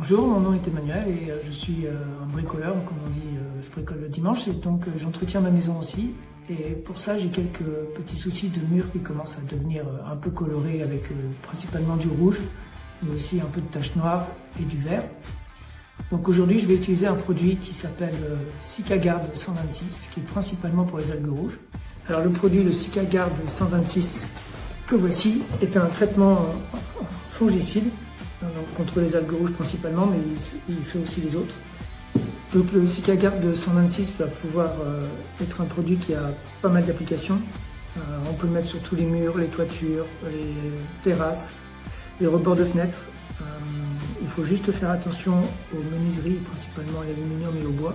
Bonjour, mon nom est Emmanuel et je suis un bricoleur, comme on dit, je bricole le dimanche et donc j'entretiens ma maison aussi. Et pour ça, j'ai quelques petits soucis de murs qui commencent à devenir un peu colorés avec principalement du rouge, mais aussi un peu de taches noires et du vert. Donc aujourd'hui, je vais utiliser un produit qui s'appelle Sikagard 126, qui est principalement pour les algues rouges. Alors le produit, le Sikagard 126 que voici, est un traitement fongicide, donc contre les algues rouges principalement, mais il fait aussi les autres. Donc le Sikagard 126 va pouvoir être un produit qui a pas mal d'applications. On peut le mettre sur tous les murs, les toitures, les terrasses, les rebords de fenêtres. Il faut juste faire attention aux menuiseries, principalement à l'aluminium et au bois,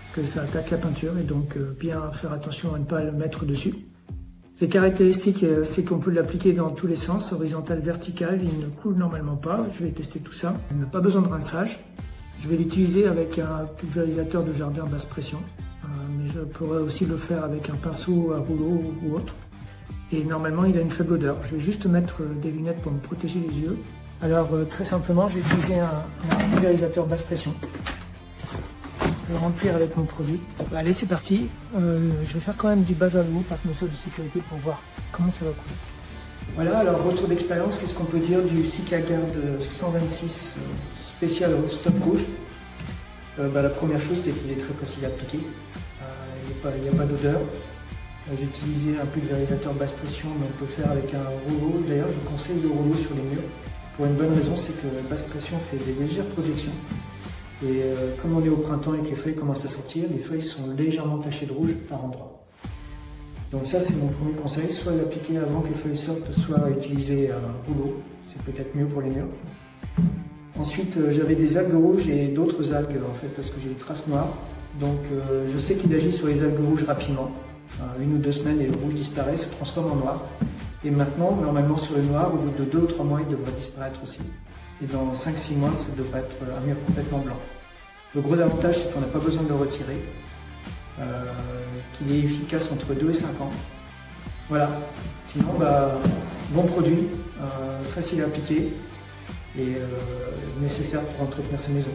parce que ça attaque la peinture et donc bien faire attention à ne pas le mettre dessus. Ses caractéristiques, c'est qu'on peut l'appliquer dans tous les sens, horizontal, vertical, il ne coule normalement pas. Je vais tester tout ça. Il n'a pas besoin de rinçage. Je vais l'utiliser avec un pulvérisateur de jardin basse pression, mais je pourrais aussi le faire avec un pinceau à rouleau ou autre. Et normalement, il a une faible odeur. Je vais juste mettre des lunettes pour me protéger les yeux. Alors, très simplement, je vais utiliser un pulvérisateur basse pression. Je vais remplir avec mon produit. Allez, c'est parti. Je vais faire quand même du bas vers le haut par mesure de sécurité pour voir comment ça va couler. Voilà, alors retour d'expérience, qu'est-ce qu'on peut dire du Sikagard 126 spécial au stop rouge? La première chose, c'est qu'il est très facile à appliquer. Il n'y a pas d'odeur. J'ai utilisé un pulvérisateur basse pression, mais on peut faire avec un rouleau. D'ailleurs, je vous conseille le rouleau sur les murs. Pour une bonne raison, c'est que la basse pression fait des légères projections. Et comme on est au printemps et que les feuilles commencent à sortir, les feuilles sont légèrement tachées de rouge par endroits. Donc ça, c'est mon premier conseil, soit l'appliquer avant que les feuilles sortent, soit utiliser un rouleau. C'est peut-être mieux pour les murs. Ensuite, j'avais des algues rouges et d'autres algues, en fait, parce que j'ai des traces noires. Donc je sais qu'il agit sur les algues rouges rapidement. 1 ou 2 semaines et le rouge disparaît, se transforme en noir. Et maintenant, normalement sur le noir, au bout de 2 ou 3 mois, il devrait disparaître aussi. Et dans 5-6 mois, ça devrait être un mur complètement blanc. Le gros avantage, c'est qu'on n'a pas besoin de le retirer, qu'il est efficace entre 2 et 5 ans. Voilà, sinon, bon produit, facile à appliquer et nécessaire pour entretenir sa maison.